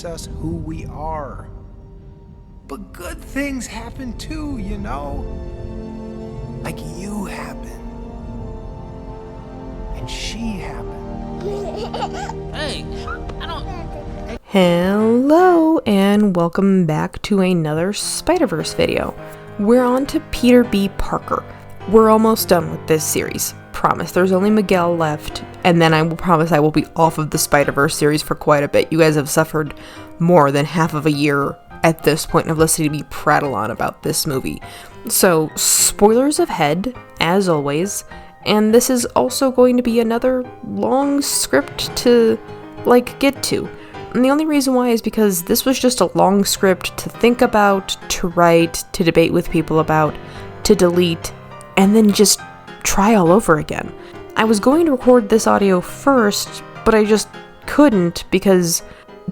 us who we are. But good things happen too, you know? Like you happen. And she happened. Hey, I don't... Hello, and welcome back to another Spider-Verse video. We're on to Peter B. Parker. We're almost done with this series. Promise, there's only Miguel left, and then I will promise I will be off of the Spider-Verse series for quite a bit. You guys have suffered more than half of a year at this point of listening to me prattle on about this movie. So, spoilers ahead, as always, and this is also going to be another long script to, get to. And the only reason why is because this was just a long script to think about, to write, to debate with people about, to delete, and then just try all over again. I was going to record this audio first, but I just couldn't because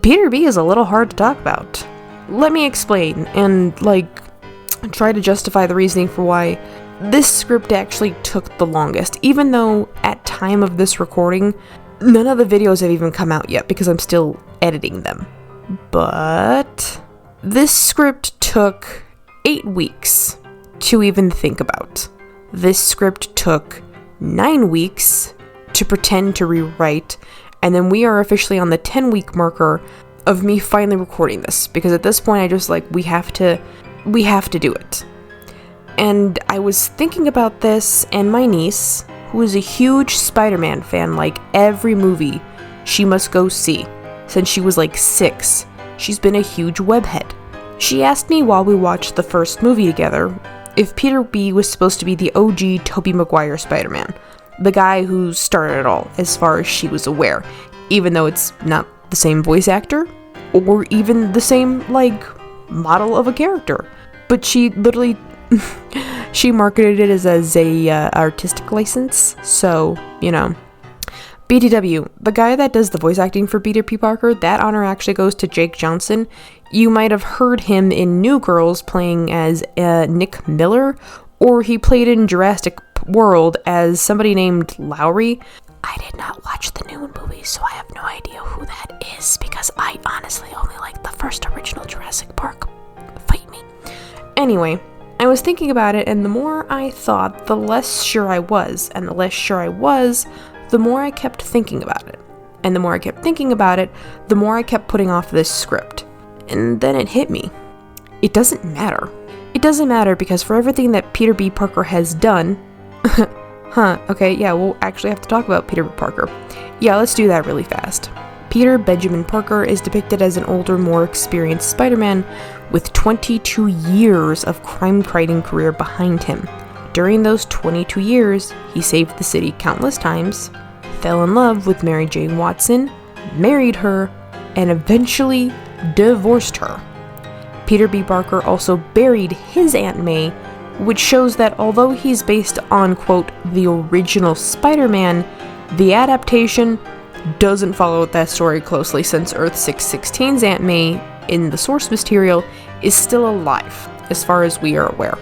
Peter B is a little hard to talk about. Let me explain and, try to justify the reasoning for why this script actually took the longest, even though at time of this recording, none of the videos have even come out yet because I'm still editing them. But this script took 8 weeks to even think about. This script took 9 weeks to pretend to rewrite, and then we are officially on the 10-week marker of me finally recording this, because at this point I just we have to do it. And I was thinking about this, and my niece, who is a huge Spider-Man fan, every movie she must go see since she was 6. She's been a huge webhead. She asked me while we watched the first movie together if Peter B was supposed to be the OG Tobey Maguire Spider-Man, the guy who started it all, as far as she was aware, even though it's not the same voice actor, or even the same, model of a character. But she literally, she marketed it as a artistic license, so, BTW, the guy that does the voice acting for Peter P. Parker, that honor actually goes to Jake Johnson. You might have heard him in New Girls playing as Nick Miller, or he played in Jurassic World as somebody named Lowry. I did not watch the new movie, so I have no idea who that is, because I honestly only like the first original Jurassic Park. Fight me. Anyway, I was thinking about it, and the more I thought, the less sure I was, and the less sure I was, the more I kept thinking about it. And the more I kept thinking about it, the more I kept putting off this script. And then it hit me. It doesn't matter. It doesn't matter because for everything that Peter B. Parker has done... okay, yeah, we'll actually have to talk about Peter B. Parker. Yeah, let's do that really fast. Peter Benjamin Parker is depicted as an older, more experienced Spider-Man with 22 years of crime-fighting career behind him. During those 22 years, he saved the city countless times, fell in love with Mary Jane Watson, married her, and eventually divorced her. Peter B. Parker also buried his Aunt May, which shows that although he's based on, quote, the original Spider-Man, the adaptation doesn't follow that story closely since Earth 616's Aunt May in the source material is still alive, as far as we are aware.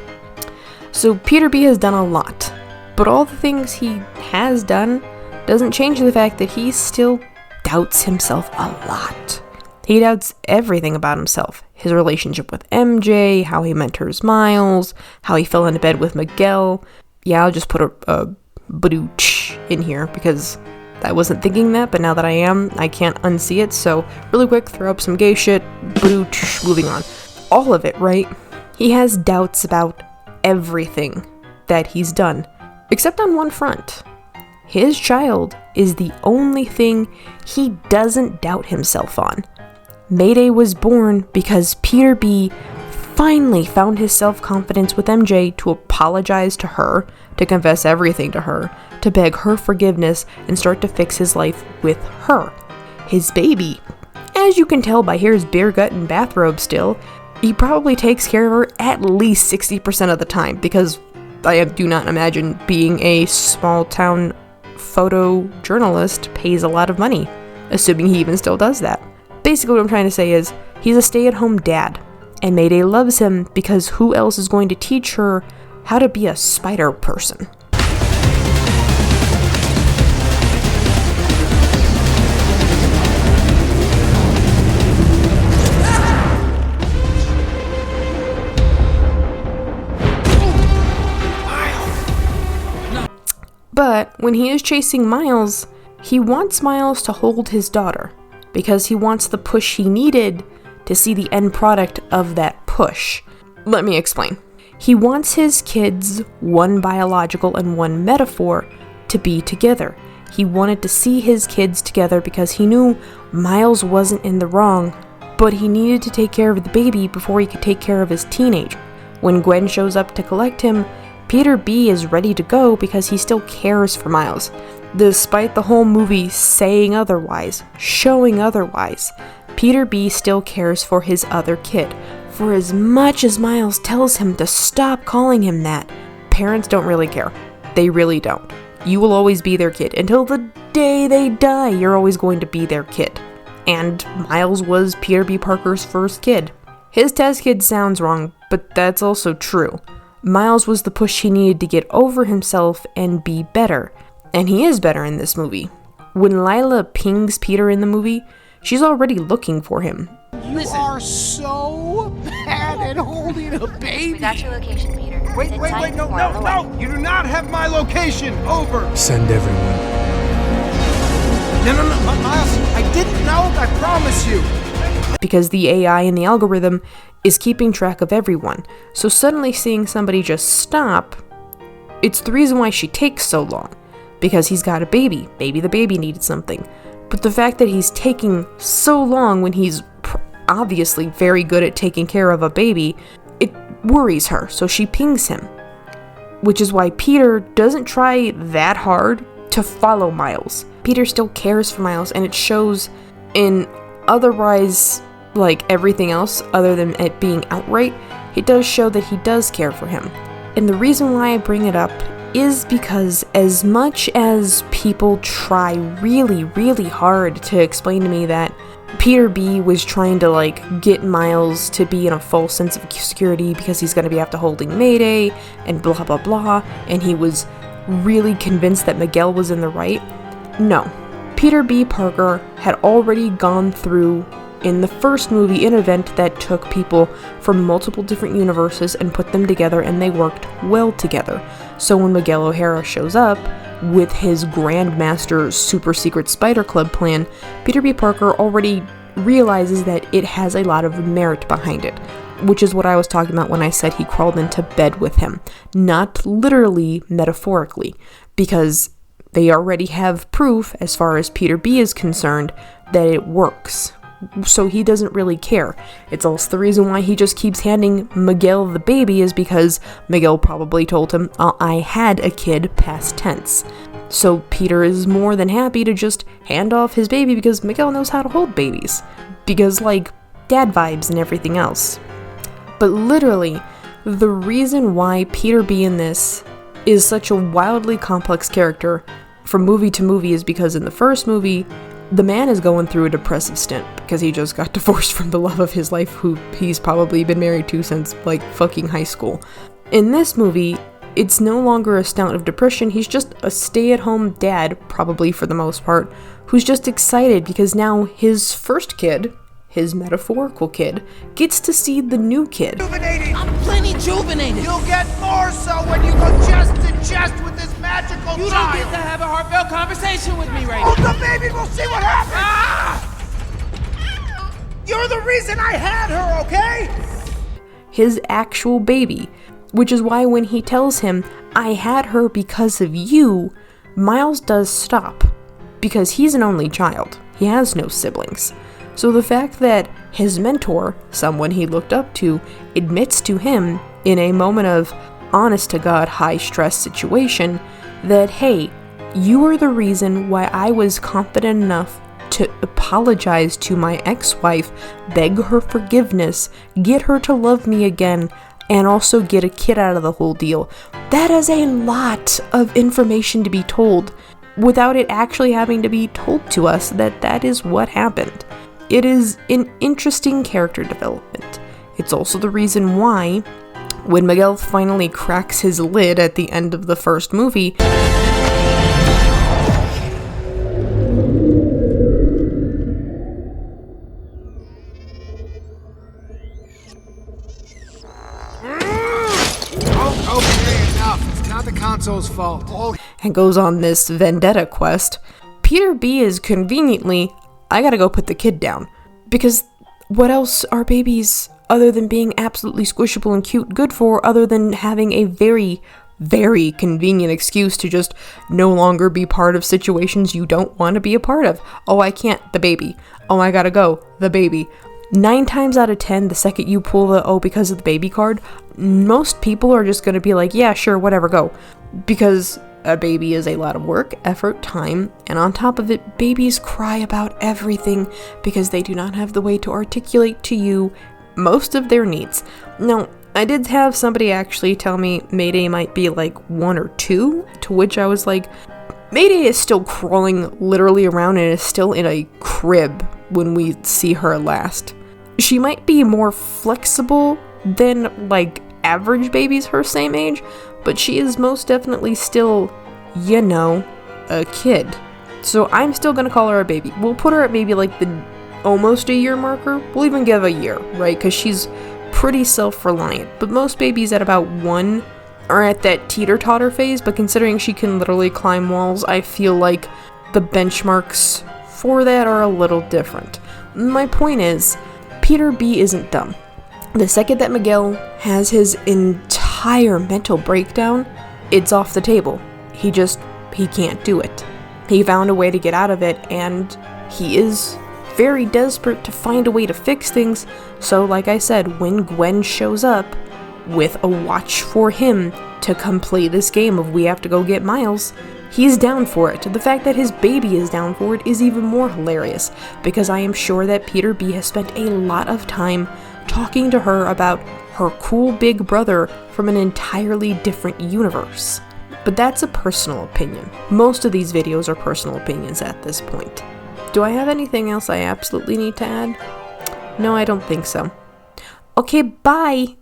So Peter B. has done a lot, but all the things he has done doesn't change the fact that he still doubts himself a lot. He doubts everything about himself. His relationship with MJ, how he mentors Miles, how he fell into bed with Miguel. Yeah, I'll just put a badooch in here because I wasn't thinking that, but now that I am, I can't unsee it. So really quick, throw up some gay shit, badooch, moving on. All of it, right? He has doubts about everything that he's done, except on one front. His child is the only thing he doesn't doubt himself on. Mayday was born because Peter B. finally found his self-confidence with MJ to apologize to her, to confess everything to her, to beg her forgiveness, and start to fix his life with her. His baby, as you can tell by his beer gut and bathrobe still, he probably takes care of her at least 60% of the time, because I do not imagine being a small-town photojournalist pays a lot of money, assuming he even still does that. Basically what I'm trying to say is, he's a stay-at-home dad, and Mayday loves him because who else is going to teach her how to be a spider person? But when he is chasing Miles, he wants Miles to hold his daughter because he wants the push he needed to see the end product of that push. Let me explain. He wants his kids, one biological and one metaphor, to be together. He wanted to see his kids together because he knew Miles wasn't in the wrong, but he needed to take care of the baby before he could take care of his teenager. When Gwen shows up to collect him, Peter B is ready to go because he still cares for Miles. Despite the whole movie saying otherwise, showing otherwise, Peter B still cares for his other kid. For as much as Miles tells him to stop calling him that, parents don't really care. They really don't. You will always be their kid. Until the day they die, you're always going to be their kid. And Miles was Peter B. Parker's first kid. His test kid sounds wrong, but that's also true. Miles was the push he needed to get over himself and be better. And he is better in this movie. When Lila pings Peter in the movie, she's already looking for him. You are so bad at holding a baby. We got your location, Peter. Wait, no. You do not have my location. Over. Send everyone. No, Miles, I didn't know. I promise you. Because the AI in the algorithm is keeping track of everyone. So suddenly seeing somebody just stop, it's the reason why she takes so long. Because he's got a baby. Maybe the baby needed something. But the fact that he's taking so long when he's obviously very good at taking care of a baby, it worries her, so she pings him. Which is why Peter doesn't try that hard to follow Miles. Peter still cares for Miles, and it shows in otherwise, like everything else other than it being outright, it does show that he does care for him. And the reason why I bring it up is because as much as people try really, really hard to explain to me that Peter B was trying to get Miles to be in a false sense of security because he's going to be after holding Mayday and blah blah blah, and he was really convinced that Miguel was in the right. No. Peter B. Parker had already gone through in the first movie an event that took people from multiple different universes and put them together, and they worked well together. So when Miguel O'Hara shows up with his Grandmaster super secret Spider Club plan, Peter B. Parker already realizes that it has a lot of merit behind it, which is what I was talking about when I said he crawled into bed with him. Not literally, metaphorically, because they already have proof, as far as Peter B. is concerned, that it works. So he doesn't really care. It's also the reason why he just keeps handing Miguel the baby, is because Miguel probably told him, I had a kid, past tense. So Peter is more than happy to just hand off his baby because Miguel knows how to hold babies. Because, dad vibes and everything else. But literally, the reason why Peter B. in this is such a wildly complex character from movie to movie is because in the first movie, the man is going through a depressive stint because he just got divorced from the love of his life, who he's probably been married to since, fucking high school. In this movie, it's no longer a stint of depression, he's just a stay-at-home dad, probably for the most part, who's just excited because now his first kid, his metaphorical kid, gets to see the new kid. I'm plenty juvenated. You'll get more so when you go chest to chest with this magical You don't get to have a heartfelt conversation with me right Hold now. the baby, we'll see what happens! You're the reason I had her, okay? His actual baby. Which is why when he tells him, I had her because of you, Miles does stop. Because he's an only child. He has no siblings. So the fact that his mentor, someone he looked up to, admits to him in a moment of honest-to-God high-stress situation that, hey, you are the reason why I was confident enough to apologize to my ex-wife, beg her forgiveness, get her to love me again, and also get a kid out of the whole deal. That is a lot of information to be told without it actually having to be told to us that that is what happened. It is an interesting character development. It's also the reason why, when Miguel finally cracks his lid at the end of the first movie, Okay, enough. It's not the console's fault. and goes on this vendetta quest, Peter B is conveniently, I gotta go put the kid down. Because what else are babies, other than being absolutely squishable and cute, good for, other than having a very, very convenient excuse to just no longer be part of situations you don't want to be a part of? Oh, I can't, the baby. Oh, I gotta go, the baby. 9 times out of 10, the second you pull the "oh, because of the baby" card, most people are just gonna be like, yeah, sure, whatever, go. Because a baby is a lot of work, effort, time, and on top of it, babies cry about everything because they do not have the way to articulate to you most of their needs. Now, I did have somebody actually tell me Mayday might be like 1 or 2, to which I was like, Mayday is still crawling literally around and is still in a crib when we see her last. She might be more flexible than like average babies her same age, but she is most definitely still, you know, a kid. So I'm still gonna call her a baby. We'll put her at maybe like the almost a year marker. We'll even give a year, right? Because she's pretty self-reliant. But most babies at about 1 are at that teeter-totter phase, but considering she can literally climb walls, I feel like the benchmarks for that are a little different. My point is, Peter B isn't dumb. The second that Miguel has his entire mental breakdown, it's off the table. He can't do it. He found a way to get out of it, and he is very desperate to find a way to fix things. So like I said, when Gwen shows up with a watch for him to come play this game of we have to go get Miles, he's down for it. The fact that his baby is down for it is even more hilarious, because I am sure that Peter B has spent a lot of time talking to her about her cool big brother from an entirely different universe. But that's a personal opinion. Most of these videos are personal opinions at this point. Do I have anything else I absolutely need to add? No, I don't think so. Okay, bye!